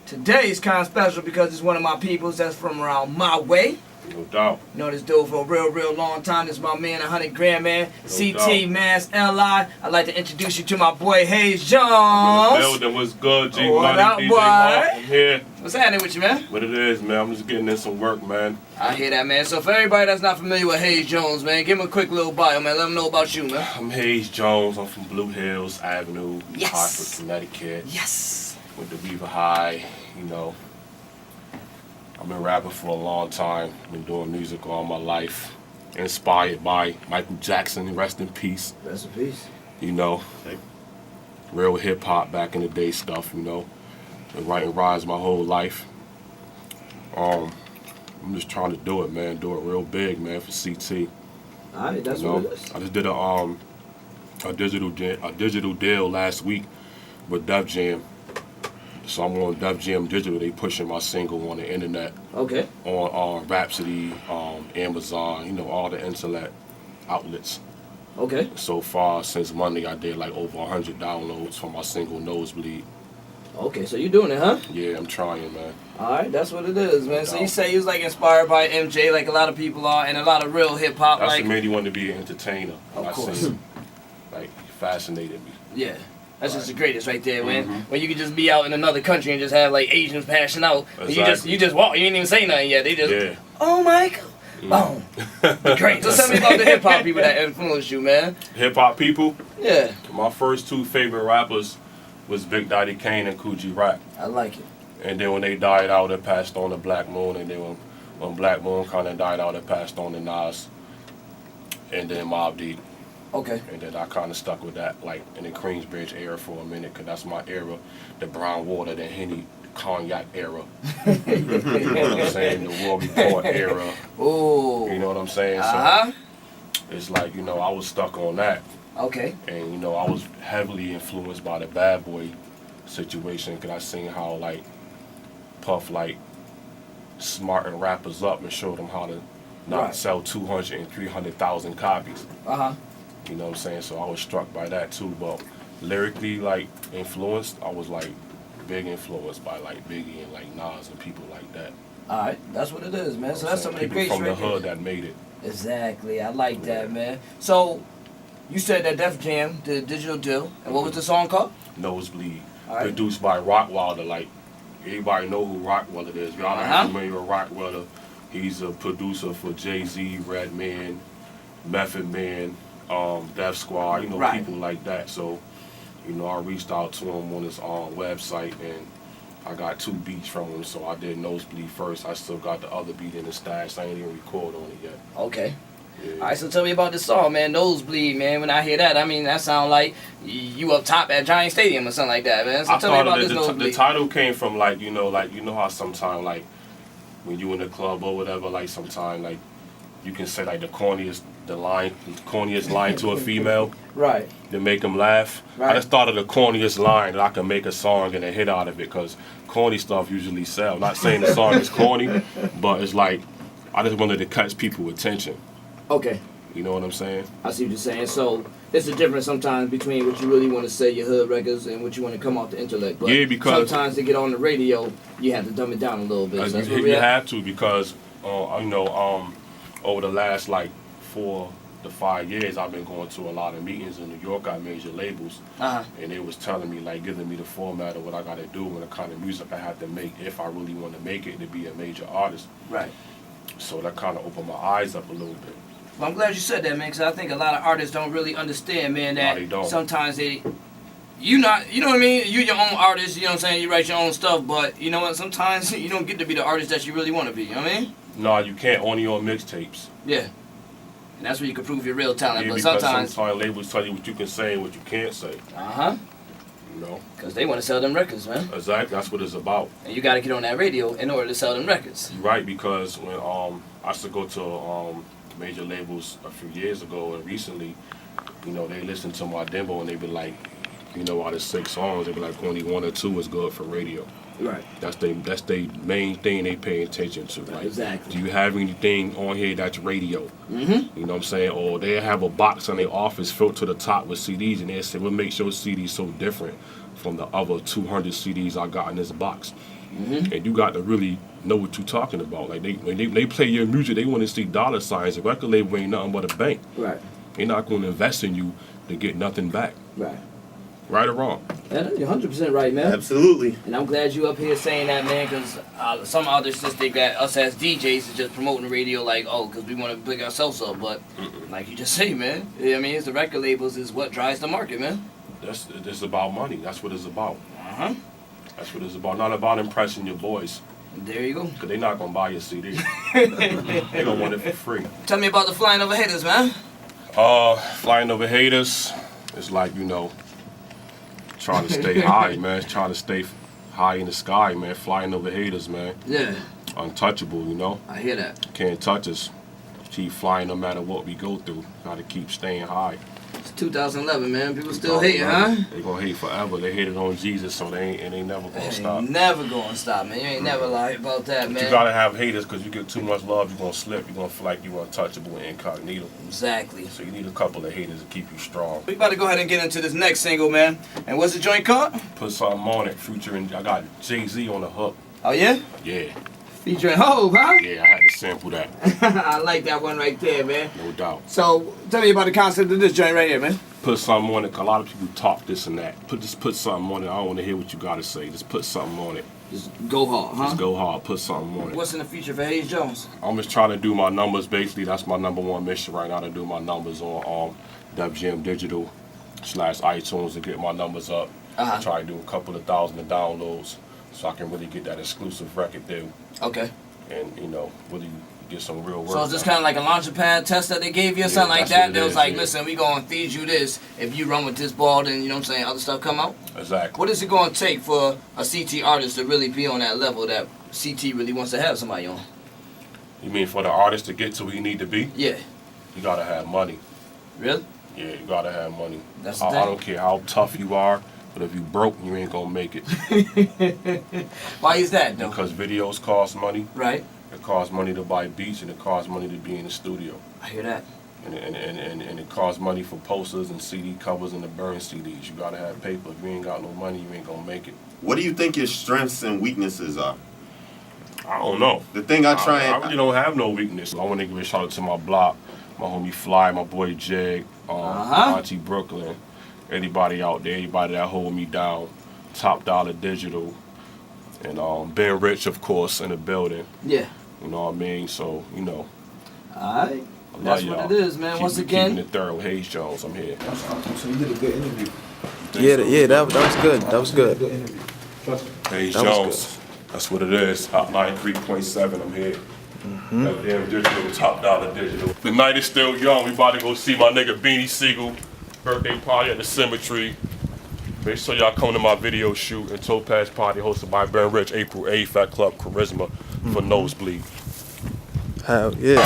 Today is kind of special because it's one of my peoples that's from around my way. No doubt. Know this dude for a real long time. This is my man, 100 Grand Man, No CT, doubt. Mass, LI. I'd like to introduce you to my boy, Haze Jones. I'm in the building. What's good, G What Money, up, DJ boy? Mark? I'm here. What's happening with you, man? What it is, man. I'm just getting in some work, man. I hear that, man. So for everybody that's not familiar with Haze Jones, man, give him a quick little bio, man. Let them know about you, man. I'm Haze Jones. I'm from Blue Hills Avenue, Yes. Hartford, Connecticut. Yes. Went to Beaver High, you know. I've been rapping for a long time. Been doing music all my life. Inspired by Michael Jackson, rest in peace. Rest in peace. You know, real hip hop back in the day stuff, you know. Been writing rhymes my whole life. I'm just trying to do it, man. Do it real big, man, for CT. Alright, that's You know, what it is. I just did a digital deal last week with Def Jam. So I'm on Def Jam Digital. They pushing my single on the internet, Okay. on Rhapsody, Amazon, you know, all the internet outlets. Okay. So far, since Monday, I did like over 100 downloads for my single Nosebleed. Okay, so you doing it, huh? Yeah, I'm trying, man. Alright, that's what it is, man. So you say you was like inspired by MJ, like a lot of people are, and a lot of real hip hop, That's like. what made me want to be an entertainer. Of I course. seen, like, fascinated me. Yeah. That's just the greatest right there, man. Mhm. When you could just be out in another country and just have like Asians passing out. And Exactly. you just walk. You didn't even say nothing yet. They just, Yeah. oh my God, boom. Great. So tell me about the hip hop people that influenced you, man. Hip hop people. Yeah, My first two favorite rappers was Big Daddy Kane and Coogee Rap. I like it. And then when they died out, it passed on to Black Moon. And then when Black Moon kind of died out, it passed on to Nas. And then Mobb Deep. Okay. And then I kind of stuck with that, like in the Queensbridge era for a minute, because that's my era. The Brown Water, the Henny, Cognac era. You know what I'm saying? The War Report era. Ooh. You know what I'm saying? Uh-huh. So it's like, you know, I was stuck on that. Okay. And, you know, I was heavily influenced by the Bad Boy situation, because I seen how, like, Puff, like, smartened rappers up and showed them how to not Right. sell 200 and 300,000 copies. Uh-huh. You know what I'm saying? So I was struck by that too. But lyrically, like, influenced, I was, like, big influenced by, like, Biggie and, like, Nas and people like that. Alright, that's what it is, man. You know So what I'm that's some saying? of the People greats from the right there. hood that made it. Exactly. I like that, man. So you said that Def Jam did a digital deal. And what was the song called? Nosebleed. All right. Produced by Rockwilder. Like, everybody know who Rockwilder is. Y'all Uh-huh. not familiar with Rockwilder. He's a producer for Jay-Z, Redman, Method Man, Def Squad, you know, Right. people like that. So, you know, I reached out to him on his website, and I got 2 beats from him. So I did Nosebleed first. I still got the other beat in the stash. I ain't even record on it yet. Okay. Yeah. Alright, so tell me about this song, man. Nosebleed, man. When I hear that, I mean, that sound like you up top at Giant Stadium or something like that, man. So I tell me about thought this the Nosebleed. title came from, like, you know how sometimes, like, when you in the club or whatever, like, sometimes, like, you can say, like, the corniest line to a female Right. to make them laugh. Right. I just thought of the corniest line that I can make a song and a hit out of it, because corny stuff usually sell. Not saying the song is corny, but it's like, I just wanted to catch people's attention. Okay. You know what I'm saying? I see what you're saying. So it's a difference sometimes between what you really want to say, your hood records, and what you want to come off the intellect. But Yeah, because- sometimes to get on the radio, you have to dumb it down a little bit. So that's where You we at. have to, because you know, over the last like 4 to 5 years, I've been going to a lot of meetings in New York at major labels, Uh-huh. and they was telling me, like, giving me the format of what I got to do and the kind of music I have to make if I really want to make it to be a major artist. Right. So that kind of opened my eyes up a little bit. Well, I'm glad you said that, man, because I think a lot of artists don't really understand, man, No, that they don't. sometimes you know what I mean? You're your own artist, you know what I'm saying? You write your own stuff, but you know what? Sometimes you don't get to be the artist that you really want to be, you know what I mean? No, you can't, only on mixtapes. Yeah. And that's where you can prove your real talent, Yeah, but because sometimes, labels tell you what you can say and what you can't say. uh-huh, You know, because they want to sell them records, man. exactly. That's what it's about. And you got to get on that radio in order to sell them records. You're right, because when I used to go to major labels a few years ago, and recently, you know, they listen to my demo and they be like, you know, out of 6 songs, they be like, only 1 or 2 is good for radio. Right. That's the main thing they pay attention to. Like, Exactly. do you have anything on here that's radio? Mm-hmm. You know what I'm saying? Or they have a box in their office filled to the top with CDs, and they say, what makes your CD so different from the other 200 CDs I got in this box? And you got to really know what you're talking about. Like when they play your music, they want to see dollar signs. A record label ain't nothing but a bank. Right. They're not going to invest in you to get nothing back. Right. Right or wrong? Yeah, you're 100% right, man. Absolutely. And I'm glad you up here saying that, man, because some others just think that us as DJs is just promoting the radio like, oh, because we want to pick ourselves up. But like you just say, man, I mean, it's the record labels is what drives the market, man. It's about money. That's what it's about. Uh-huh. That's what it's about. Not about impressing your boys. There you go. Because they're not going to buy your CD. They going to want it for free. Tell me about the flying over haters, man. Flying over haters is like, trying to stay high, man. Trying to stay high in the sky, man. Flying over haters, man. Yeah. Untouchable, I hear that. Can't touch us. Keep flying no matter what we go through. Gotta keep staying high. It's 2011, man. People still hating, huh? They gonna hate forever. They hated on Jesus, so they ain't never gonna stop. Never gonna stop, man. You ain't never lied about that, man. You gotta have haters, because you get too much love, you're gonna slip. You're gonna feel like you're untouchable and incognito. Exactly. So you need a couple of haters to keep you strong. We about to go ahead and get into this next single, man. And what's the joint called? Put something on it, featuring, I got Jay-Z on the hook. Oh, yeah? Yeah. Featuring Hov, huh? Yeah, I had to sample that. I like that one right there, man. No doubt. So, tell me about the concept of this joint right here, man. Put something on it. A lot of people talk this and that. Just put something on it. I don't want to hear what you gotta say. Just put something on it. Just go hard, huh? Just go hard. Put something on it. What's in the future for Haze Jones? I'm just trying to do my numbers. Basically, that's my number one mission right now, to do my numbers on Def Jam Digital / iTunes to get my numbers up. I try to do a couple of thousand of downloads so I can really get that exclusive record deal. Okay. And really get some real work. So it's just kind of like a launching pad test that they gave you or something like that? They was like, listen, we going to feed you this. If you run with this ball, then, you know what I'm saying, other stuff come out? Exactly. What is it going to take for a CT artist to really be on that level that CT really wants to have somebody on? You mean for the artist to get to where you need to be? Yeah. You got to have money. Really? Yeah, you got to have money. That's the I thing. don't care how tough you are, but if you broke, you ain't going to make it. Why is that, though? Because videos cost money. Right. It costs money to buy beats, and it costs money to be in the studio. I hear that. And it costs money for posters and CD covers and to burn CDs. You gotta have paper. If you ain't got no money, you ain't gonna make it. What do you think your strengths and weaknesses are? I don't know. The thing I really don't have no weakness. I want to give a shout out to my block, my homie Fly, my boy Jig, Auntie Brooklyn, anybody out there, anybody that hold me down, Top Dollar Digital, and Ben Rich, of course, in the building. Yeah. You know what I mean? So, Alright. That's what it is, man. Once again. Keeping it thorough. Haze Jones, I'm here. So you did a good interview. Yeah, that was good. That was good. Good interview. Trust me. Haze That was Jones. That's what it is. Hotline 3.7, I'm here. That damn digital, Top Dollar Digital. The night is still young. We about to go see my nigga Beanie Sigel. Birthday party at the Symmetry. Make sure y'all come to my video shoot and Topaz party hosted by Ben Rich, April 8th at Club Charisma for Nosebleed. Hell yeah.